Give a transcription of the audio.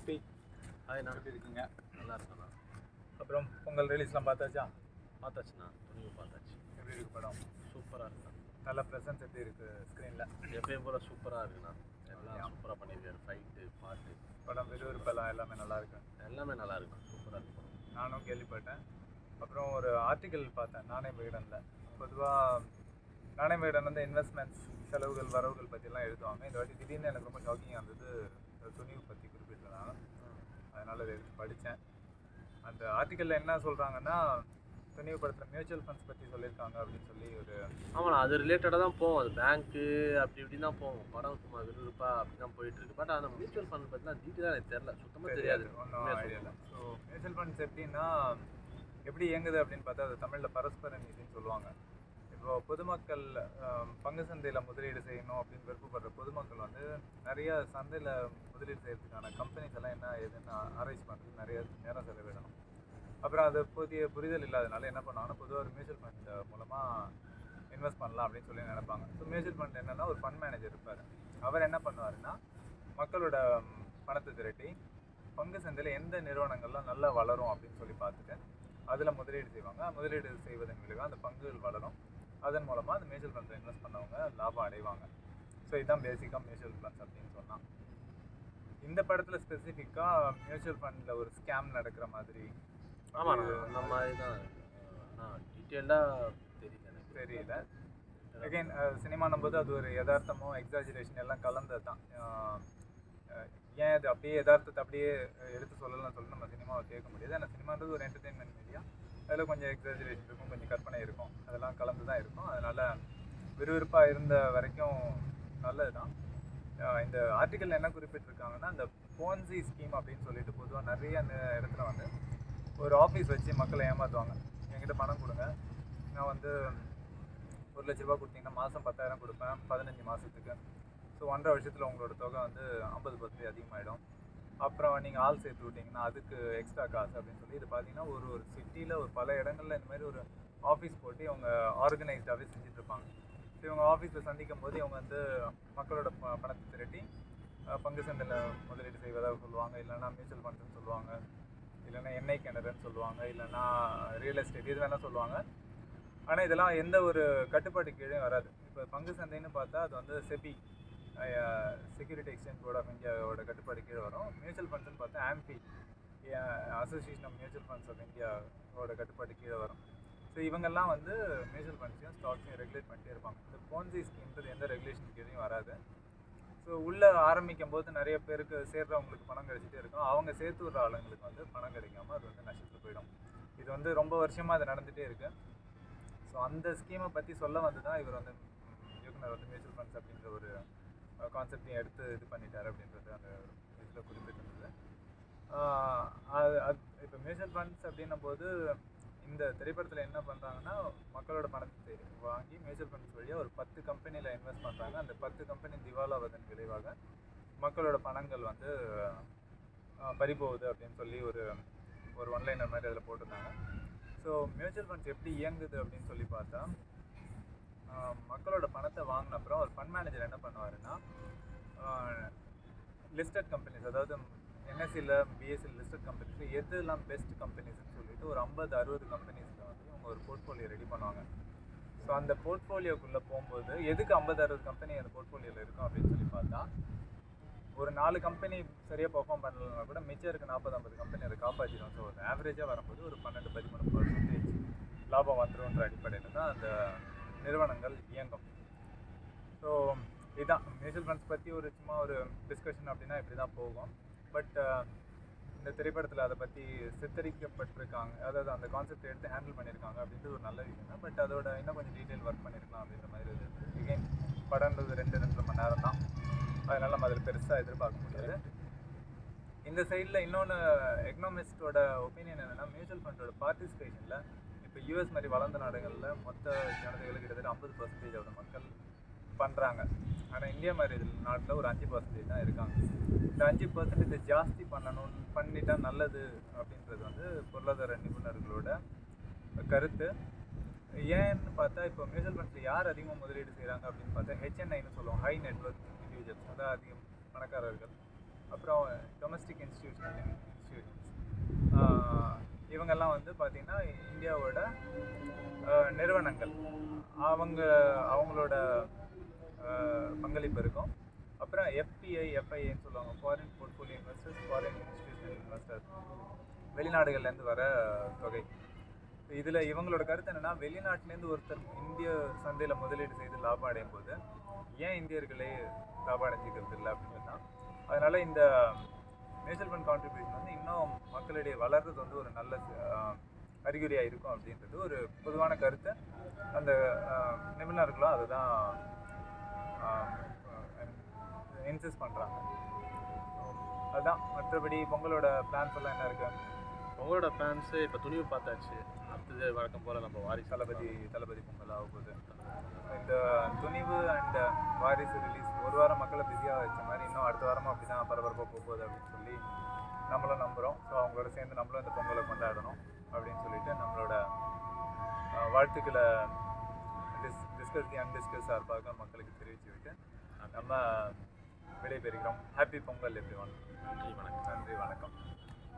SP hi நான் எப்படி இருக்கீங்க? நல்லா இருக்கேண்ணா. அப்புறம் பொங்கல் ரிலீஸ்லாம் பார்த்தாச்சா? பார்த்தாச்சுண்ணா, துணிவு பார்த்தாச்சு. எப்படி இருக்கு படம்? சூப்பராக இருக்குண்ணா. நல்ல ப்ரெசன்ஸ் எப்படி இருக்குது ஸ்க்ரீனில்? எப்பயும் போல் சூப்பராக இருக்குண்ணா. எல்லாம் சூப்பராக பண்ணியிருக்காரு. ஃபைட்டு, பாட்டு, படம் விறுவிறுப்பெல்லாம் எல்லாமே நல்லா இருக்கு. எல்லாமே நல்லா இருக்குண்ணா. சூப்பராக இருக்கு படம். நானும் கேள்விப்பட்டேன். அப்புறம் ஒரு ஆர்டிக்கல் பார்த்தேன் நாணய விகடனில். பொதுவாக நாணய விகடன் வந்து இன்வெஸ்ட்மெண்ட்ஸ், செலவுகள், வரவுகள் பற்றிலாம் எழுதுவாங்க. இந்த வாட்டி திடீர்னு எனக்கு ரொம்ப ஷாக்கிங்காக இருந்தது. துணிவு பற்றி குறிப்பிட்டிருந்தாங்க. அதனால் அதை எடுத்து படித்தேன். அந்த ஆர்டிக்கலில் என்ன சொல்கிறாங்கன்னா, துணிவு படத்தில் மியூச்சுவல் ஃபண்ட்ஸ் பற்றி சொல்லியிருக்காங்க அப்படின்னு சொல்லி ஒரு ஆமாண்ணா, அது ரிலேட்டடாக தான் போகும். அது பேங்க்கு அப்படி இப்படி தான் போகும். படம் சும்மா விறுவிறுப்பா அப்படி தான் போயிட்டுருக்கு. பட் அந்த மியூச்சுவல் ஃபண்ட் பற்றினா டீட்டெயிலாக எனக்கு தெரியல, சுத்தமாக தெரியாது. ஒன்றும் ஐடியா இல்லை. ஸோ மியூச்சுவல் ஃபண்ட்ஸ் எப்படின்னா எப்படி இயங்குது அப்படின்னு பார்த்தா அது தமிழில் பரஸ்பர நிதின்னு சொல்லுவாங்க. இப்போ பொதுமக்கள் பங்கு சந்தையில் முதலீடு செய்யணும் அப்படின்னு விருப்பப்படுற பொதுமக்கள் வந்து நிறைய சந்தையில் முதலீடு செய்யறதுக்கான கம்பெனிஸ் எல்லாம் என்ன ஏதுன்னு ஆராய்ச்சி பண்ணுறது நிறைய நேரம் செலவிடணும். அப்புறம் அது புதிய புரிதல் இல்லாதனால என்ன பண்ணுவாங்கன்னா பொதுவாக ஒரு மியூச்சுவல் ஃபண்ட் மூலமாக இன்வெஸ்ட் பண்ணலாம் அப்படின்னு சொல்லி நினைப்பாங்க. ஸோ மியூச்சுவல் ஃபண்ட் என்னென்னா ஒரு ஃபண்ட் மேனேஜர் இருப்பார். அவர் என்ன பண்ணுவாருன்னா மக்களோட பணத்தை திரட்டி பங்கு சந்தையில் எந்த நிறுவனங்கள்லாம் நல்லா வளரும் அப்படின்னு சொல்லி பார்த்துட்டு அதில் முதலீடு செய்வாங்க. முதலீடு செய்வதன் விளைவாக அந்த பங்குகள் வளரும். அதன் மூலமாக அந்த மியூச்சுவல் ஃபண்ட்ஸில் இன்வெஸ்ட் பண்ணவங்க லாபம் அடைவாங்க. ஸோ இதுதான் பேசிக்காக மியூச்சுவல் ஃபண்ட்ஸ் அப்படின்னு சொன்னால். இந்த படத்தில் ஸ்பெசிஃபிக்காக மியூச்சுவல் ஃபண்டில் ஒரு ஸ்கேம் நடக்கிற மாதிரி ஆமாண்ணா, அந்த மாதிரி தான். டீட்டெயில்டாக தெரியல. அகெயின் சினிமானும் போது அது ஒரு யதார்த்தமோ எக்ஸாஜரேஷன் எல்லாம் கலந்தது தான். ஏன் அது அப்படியே யதார்த்தத்தை அப்படியே எடுத்து சொல்லலாம் சொல்லி நம்ம சினிமாவை கேட்க முடியாது. ஏன்னா சினிமான்றது ஒரு என்டர்டெயின்மெண்ட் மீடியா. அதில் கொஞ்சம் எக்ஸாஜரேஷன் இருக்கும், கொஞ்சம் கற்பனை இருக்கும், அதெல்லாம் கலந்து தான் இருக்கும். அதனால் விறுவிறுப்பாக இருந்த வரைக்கும் நல்லது தான். இந்த ஆர்டிக்கல் என்ன குறிப்பிட்டிருக்காங்கன்னா, இந்த போன்சி ஸ்கீம் அப்படின்னு சொல்லிட்டு பொதுவாக நிறைய இடத்துல வந்து ஒரு ஆஃபீஸ் வச்சு மக்களை ஏமாற்றுவாங்க. என்கிட்ட பணம் கொடுங்க, நான் வந்து 1 லட்ச ரூபா கொடுத்தீங்கன்னா மாதம் 10,000 கொடுப்பேன் 15 மாதத்துக்கு. ஸோ 1.5 வருஷத்தில் உங்களோட தொகை வந்து 50% அதிகமாகிடும். அப்புறம் நீங்கள் ஆள் சேர்த்து விட்டிங்கன்னா அதுக்கு எக்ஸ்ட்ரா காசு அப்படின்னு சொல்லி இது பார்த்தீங்கன்னா ஒரு சிட்டியில் ஒரு பல இடங்களில் இந்த மாதிரி ஒரு ஆஃபீஸ் போட்டு இவங்க ஆர்கனைஸ்டாகவே செஞ்சிட்ருப்பாங்க. ஸோ இவங்க ஆஃபீஸில் சந்திக்கும் போது இவங்க வந்து மக்களோட பணத்தை திரட்டி பங்கு சந்தையில் முதலீடு செய்வதாக சொல்லுவாங்க, இல்லைன்னா மியூச்சுவல் ஃபண்ட்ஸ்னு சொல்லுவாங்க, இல்லைன்னா எண்ணெய் கிணறுன்னு சொல்லுவாங்க, இல்லைன்னா ரியல் எஸ்டேட் இது வேணால் சொல்லுவாங்க. ஆனால் இதெல்லாம் எந்த ஒரு கட்டுப்பாட்டு கீழே வராது. இப்போ பங்கு சந்தைன்னு பார்த்தா அது வந்து SEBI, security exchange board of இந்தியாவோட கட்டுப்பாடு கீழே வரும். மியூச்சுவல் ஃபண்ட்ஸ்னு பார்த்தா AMFI, association of mutual funds of இந்தியாவோட கட்டுப்பாடு கீழே வரும். ஸோ இவங்கெல்லாம் வந்து மியூச்சுவல் ஃபண்ட்ஸையும் ஸ்டாக்ஸையும் ரெகுலேட் பண்ணிட்டே இருப்பாங்க. இந்த போன்சி ஸ்கீம்ன்றது எந்த ரெகுலேஷன் கீழேயும் வராது. ஸோ உள்ளே ஆரம்பிக்கும் போது நிறைய பேருக்கு சேர்றவங்களுக்கு பணம் கிடைச்சிட்டே இருக்கும். அவங்க சேர்த்து விடுற ஆளுங்களுக்கு வந்து பணம் கிடைக்காம அது வந்து நஷ்டத்தில் போயிடும். இது வந்து ரொம்ப வருஷமாக அது நடந்துகிட்டே இருக்குது. ஸோ அந்த ஸ்கீமை பற்றி சொல்ல வந்து தான் இவர் வந்து இயக்குனர் வந்து மியூச்சுவல் ஃபண்ட்ஸ் அப்படின்ற ஒரு கான்செப்டையும் எடுத்து இது பண்ணிட்டார் அப்படின்றது அந்த இதில் குறிப்பிட்டிருந்தது. இப்போ மியூச்சுவல் ஃபண்ட்ஸ் அப்படின்னும் போது இந்த திரைப்படத்தில் என்ன பண்ணுறாங்கன்னா மக்களோட பணத்தை வாங்கி மியூச்சுவல் ஃபண்ட்ஸ் வழியாக ஒரு 10 கம்பெனியில் இன்வெஸ்ட் பண்ணுறாங்க. அந்த 10 கம்பெனி திவாலாவதன் விளைவாக மக்களோட பணங்கள் வந்து பறிபோகுது அப்படின்னு சொல்லி ஒரு ஒன்லைனர் மாதிரி அதில் போட்டிருந்தாங்க. ஸோ மியூச்சுவல் ஃபண்ட்ஸ் எப்படி இயங்குது அப்படின்னு சொல்லி பார்த்தா மக்களோட பணத்தை வாங்கின அப்புறம் ஒரு ஃபண்ட் மேனேஜர் என்ன பண்ணுவாருன்னா லிஸ்டட் கம்பெனிஸ், அதாவது என்எஸ்சியில் பிஎஸ்சியில் லிஸ்டட் கம்பெனிஸில் எதுலாம் பெஸ்ட் கம்பெனிஸ்ன்னு சொல்லிட்டு ஒரு 50-60 கம்பெனிஸில் வந்து இவங்க ஒரு போர்ட்ஃபோலியோ ரெடி பண்ணுவாங்க. ஸோ அந்த போர்ட்ஃபோலியோக்குள்ளே போகும்போது எதுக்கு 50-60 கம்பெனி அந்த போர்ட்ஃபோலியோவில் இருக்கும் அப்படின்னு சொல்லி பார்த்தா ஒரு 4 கம்பெனி சரியாக பர்ஃபார்ம் பண்ணலன்னா கூட மிச்சம் இருக்க 40-50 கம்பெனி அதை காப்பாற்றிடும். ஸோ ஒரு ஆவரேஜாக வரும்போது ஒரு 12-13% லாபம் வந்துடும்ன்ற அடிப்படையில் தான் அந்த நிறுவனங்கள் இயங்கும். ஸோ இதுதான் மியூச்சுவல் ஃபண்ட்ஸ் பற்றி ஒரு சும்மா ஒரு டிஸ்கஷன் அப்படின்னா இப்படி தான் போகும். பட் இந்த திரைப்படத்தில் அதை பற்றி சித்தரிக்கப்பட்டிருக்காங்க, அதாவது அந்த கான்செப்ட் எடுத்து ஹேண்டில் பண்ணியிருக்காங்க அப்படின்றது ஒரு நல்ல விஷயம் தான். பட் அதோட இன்னும் கொஞ்சம் டீட்டெயில் ஒர்க் பண்ணியிருக்கலாம் அப்படின்ற மாதிரி இருக்குது. எகெயின் படம்ன்றது 2-2.5 மணி நேரம் தான், அதனால் நம்ம அதில் பெருசாக எதிர்பார்க்க முடியாது. இந்த சைடில் இன்னொன்று எக்கனாமிஸ்டோட ஒப்பீனியன் என்னென்னா, மியூச்சுவல் ஃபண்டோட பார்ட்டிசிபேஷனில் இப்போ யூஎஸ் மாதிரி வளர்ந்த நாடுகளில் மொத்த ஜனதைகளுக்கு கிட்டத்தட்ட 50% மக்கள் பண்ணுறாங்க. ஆனால் இந்தியா மாதிரி நாட்டில் ஒரு 5% தான் இருக்காங்க. இந்த 5% ஜாஸ்தி பண்ணிட்டா நல்லது அப்படின்றது வந்து பொருளாதார நிபுணர்களோட கருத்து. ஏன்னு பார்த்தா இப்போ மியூச்சுவல் ஃபண்ட்ஸில் யார் அதிகமாக முதலீடு செய்கிறாங்க அப்படின்னு பார்த்தா ஹெச்என்ஐன்னு சொல்லுவோம், ஹை நெட்வொர்க் இண்டிவிஜுவல்ஸ், அதாவது அதிகம் பணக்காரர்கள். அப்புறம் டொமஸ்டிக் இன்ஸ்டிடியூஷன்ஸ் இவங்கெல்லாம் வந்து பார்த்திங்கன்னா இந்தியாவோட நிறுவனங்கள் அவங்களோட பங்களிப்பு இருக்கும். அப்புறம் எஃபிஐ எஃப்ஐஏன்னு சொல்லுவாங்க, foreign portfolio investors, foreign institutional investors, வெளிநாடுகள்லேருந்து வர தொகை. இதில் இவங்களோட கருத்து என்னென்னா, வெளிநாட்டிலேருந்து ஒருத்தர் இந்திய சந்தையில் முதலீடு செய்து லாபம் அடையும் போது ஏன் இந்தியர்களே லாபம் அடைஞ்சிக்கிறது இல்லை அப்படின்றது தான். அதனால் இந்த மியூச்சுவல் ஃபண்ட் கான்ட்ரிபியூஷன் வந்து இன்னும் மக்களிடையே வளர்றது வந்து ஒரு நல்ல அறிகுறியாக இருக்கும் அப்படின்றது ஒரு பொதுவான கருத்து. அந்த நிபுணர்களும் அதை தான் இன்சிஸ்ட் பண்ணுறாங்க. அதுதான். மற்றபடி பொங்கலோட பிளான்ஸ் எல்லாம் என்ன இருக்கு? உங்களோட பிளான்ஸு இப்போ துணிவு பார்த்தாச்சு, அடுத்தது வழக்கம் போல் நம்ம வாரிசு தளபதி பொங்கல் ஆக போகுது. இந்த துணிவு அண்ட் வாரிசு ரிலீஸ் ஒரு வாரம் மக்களை பிஸியாக வச்ச மாதிரி இன்னும் அடுத்த வாரமும் அப்படி தான் பரபரப்பாக போகுது அப்படின்னு சொல்லி நம்மளும் நம்புகிறோம். ஸோ அவங்களோட சேர்ந்து நம்மளும் இந்த பொங்கலை கொண்டாடணும் அப்படின்னு சொல்லிட்டு நம்மளோட வாழ்த்துக்களை டிஸ்கஸ் தி அன்டிஸ்கஸ் சார்பாக மக்களுக்கு தெரிவித்து விட்டு நம்ம விடைபெறுகிறோம். Happy Pongal everyone. நன்றி வணக்கம். நன்றி வணக்கம்.